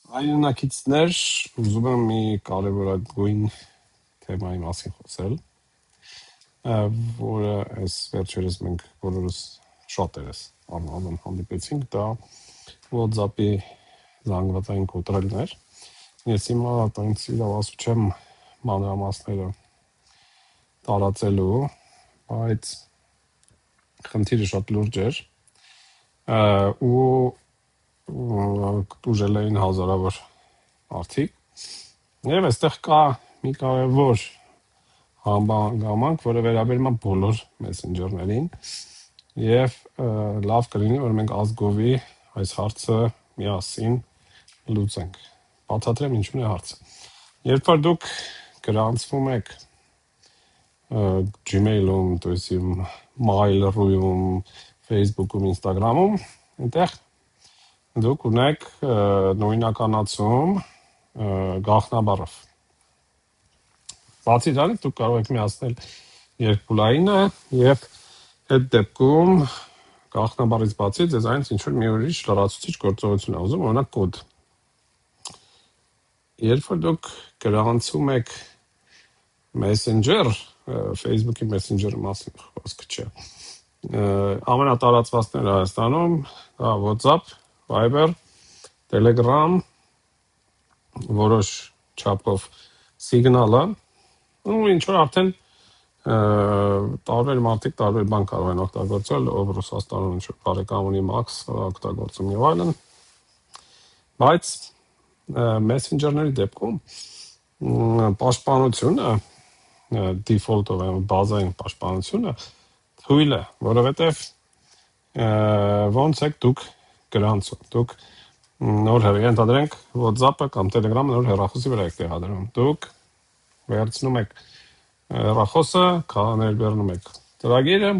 Այրենակիցներ, ուզում եմ մի կարևորագույն թեմայի մասին խոսել, որը այս վերջերս մենք բոլորս շատերս անհամեն հանդիպեցինք, դա WhatsApp-ի զանգվածային կոտրելներ։ Ես հիմա տենց իրավասու չեմ մանրամասները տարածելու, բայց խնդիրը շատ լուրջ էր ու տուժել էին հազարավոր արդիկ։ Եվ այստեղ կա մի կարևոր համբանգամանք, որը վերաբերում է բոլոր մեսենջերներին եւ լավ կլինի, որ մենք ազգովի այս հարցը միասին լուծենք։ Բացատրեմ ինչու՞ն է հարցը։ Երբ որ դուք գրանցվում եք Gmail-ում, то есть Mail.ru-ում, Facebook-ում, Instagram-ում, այնտեղ դուք ունեք նույնականացում գաղտնաբառով։ Բացի դրանից դուք կարող եք միացնել երկպուլայինը եւ այդ դեպքում գաղտնաբառից բացի ձեզ այնց ինչ որ մի ուրիշ լրացուցիչ գործողություն է ուզում, օրինակ կոդ։ Երբ որ դուք գրանցում եք Messenger, Facebook-ի Messenger-ի մասին խոսքը չէ։ Ամենատարածվածները Հայաստանում դա WhatsApp, Viber, Telegram, որոշ չափով Signal-ը, ու ինչ որ արդեն տարբեր մարդիկ տարբեր բան կարող են օգտագործել, ով Ռուսաստանում ինչ որ բարեկամ ունի Max օգտագործում եւ այլն, բայց Messenger-ների դեպքում պաշտպանությունը default-ով բազային պաշտպանությունը թույլ է, որովհետեւ ոնց եք դուք գրանցում, դուք նոր ընդհանրենք WhatsApp-ը կամ Telegram-ը նոր հեռախոսի վրա եք տեղադրում, դուք վերցնում եք հեռախոսը, ներբեռնում եք ծրագիրը,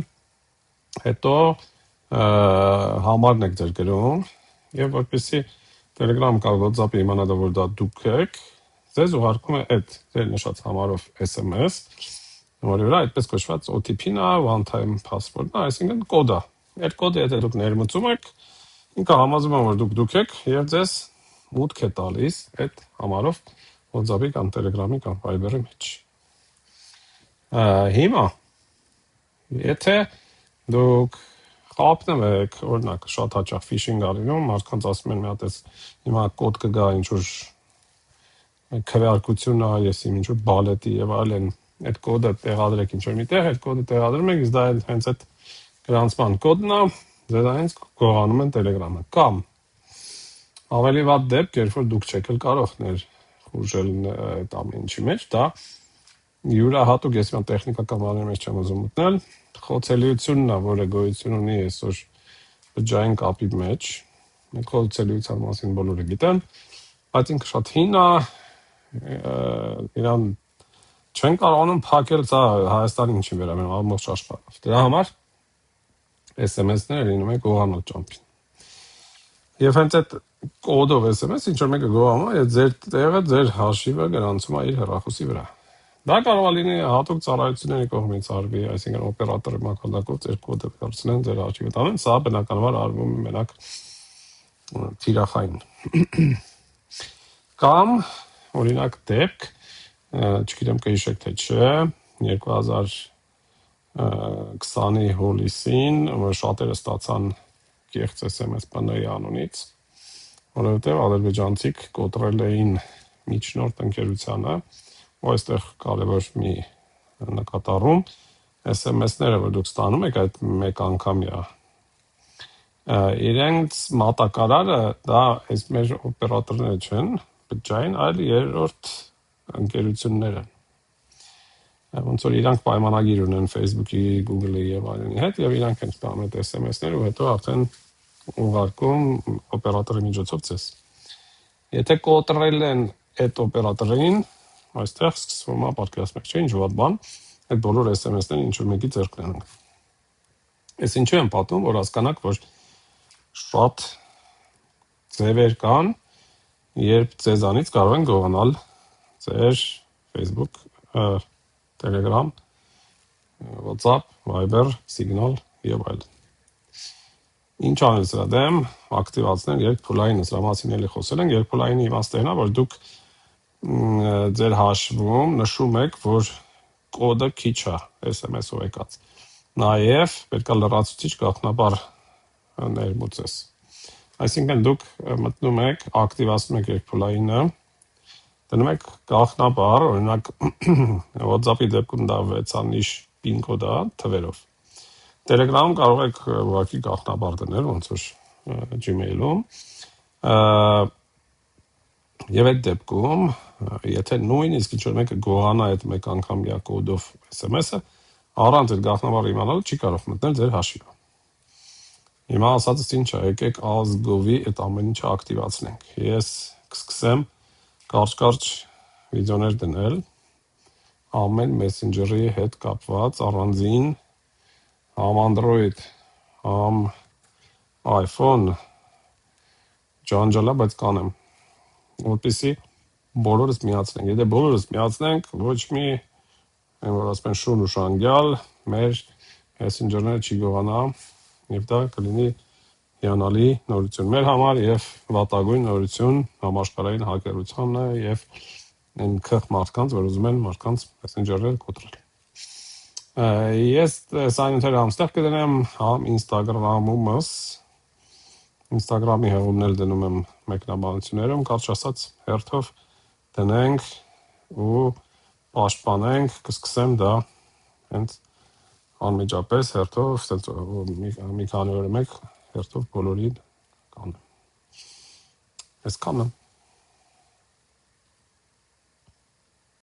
հետո համարն եք ձեր գրում եւ որպեսզի Telegram կամ WhatsApp-ը իմանա որ դա դուք եք, ձեզ ուղարկում է այդ ձեր նշած համարով SMS, որի վրա այդպես կոչված OTP-ն է, one time password-ն է, այսինքն կոդ է։ Այդ կոդը եթե դուք ներմուծում եք, ինքը համոզում է որ դուք եք եւ ձեզ մուտք է տալիս այդ համարով WhatsApp-ի կամ Telegram-ի կամ Viber-ի մեջ։ Հիմա եթե դուք խափնում եք, օրինակ շատ հաճախ phishing արինում, մարդկանց ասում են մի հատ էս հիմա կոդ կգա ինչ որ քվեարկություն է, ես ինչ որ բալետի եւ այլն, այդ կոդը տեղադրեք ինչ որ միտեղ, այդ կոդը տեղադրում եք, իսկ դա հենց այդ գրանցման կոդն է, ձեզ այնց գողանում են Telegram-ը։ Կամ ավելի վատ դեպք, երբ որ դուք չեք կարող ներխուժել այդ ամեն ինչի մեջ, դա յուրահատուկ ես մի տեխնիկական բաների մեջ չեմ ուզում մտնել, խոցելիությունն է, որը գոյություն ունի այսօր բջջային կապի մեջ, մենք խոցելիության մասին բոլորը գիտեն, բայց ինքը շատ հին է, իրան չեն կարողանում փակել, սա Հայաստանի ինչի վերաբերում ամբողջ աշխարհով։ Դրա համար SMS-ները լինում են գողանոց ճամփին։ Եվ հենց այդ կոդով SMS ինչ որ մեկը գողանում է, ձեր տեղը, ձեր հաշիվը գրանցում է իր հեռախոսի վրա։ Դա կարող է լինի հատուկ ծառայությունների կողմից արվի, այսինքն օպերատորի մակարդակով ձեր կոդը վերցնեն, ձեր հաշիվը տանեն, սա բնականաբար արվում է մենակ թիրախային։ Կամ օրինակ դեպք, չգիտեմ կհիշեք թե չէ, 2020-ի հուլիսին շատերը ստացան կեղծ SMS ՊՆ-ի անունից, որովհետև ադրբեջանցիք կոտրել էին միջնորդ ընկերությանը, ու այստեղ կարևոր մի նկատառում SMS-ները, որ դուք ստանում եք այդ մեկ անգամյա, իրենց մատակարարը դա այս մեր օպերատորները չեն, բջջային, այլ երրորդ ընկերությունները։ Ոնց որ իրանք պայմանագիր ունեն Facebook-ի, Google-ի եւ այլնի հետ, եւ իրանք են ստանում այդ SMS-ները, ու հետո արդեն ուղարկում օպերատորի միջոցով ձեզ։ Եթե կոտրել են այդ օպերատորին, այստեղ սկսվում է պատկերացնեք, չէ՞ ինչ վատ բան, այդ բոլոր SMS-ները ինչ որ մեկի ձեռքն են։ Ես ինչու եմ պատմում, որ հասկանաք, որ շատ ձևեր կան, երբ ձեզանից կարող են գողանալ ձեր Facebook, Telegram, WhatsApp, Viber, Signal եւ այլն։ Ինչ անես դրա դեմ ակտիվացնել երկփուլային սրա մասին էլի խոսել ենք երկփուլային իմաստն է որ դուք ձեր հաշվում նշում եք որ կոդը քիչ է SMS-ով եկած նաև պետք է լրացուցիչ գաղտնաբար ներմուծես այսինքն դուք մտնում եք ակտիվացնում եք երկփուլայինը դնում եք գաղտնաբար օրինակ WhatsApp-ի դեպքում դա 6-անիշ PIN կոդ է թվերով Telegram-ում կարող եք ուղղակի գաղտնաբար դնել ոնց որ Gmail-ում եւ այդ դեպքում եթե նույնիսկ ինչ որ մեկը գողանա այդ մեկ անգամյա կոդով SMS-ը առանց այդ գաղտնաբարը իմանալու չի կարող մտնել ձեր հաշիվը Հիմա ասածս ինչ է եկեք Azgov-ի այդ ամեն ինչը ակտիվացնենք ես կսկսեմ կարճ վիդեոներ դնել ամեն Messenger-ի հետ կապված առանձին Am Android, am iPhone, ջանջալա, բայց կանեմ, որպեսզի բոլորս միացնենք, եթե բոլորս միացնենք, ոչ մի, որ ասում են շուն ու շանգյալ, մեր messenger-ները չի գողանա, և դա կլինի հիանալի նորություն մեր համար և վատագույն նորություն համաշխարհային հակերությանը և այն քխ մարդկանց, որ ուզում են մարդկանց messenger-ները կոտրել Ես սայնութերը համստեղ կդնեմ համ Instagram-ումս Instagram-ի հեղումներ դնում եմ մեկնաբանություններում, կարճ ասած հերթով դնենք ու պաշտպանենք, կսկսեմ դա հենց անմիջապես հերթով, մի քանի օրը մեկ հերթով բոլորին կանեմ։ Ես կանեմ։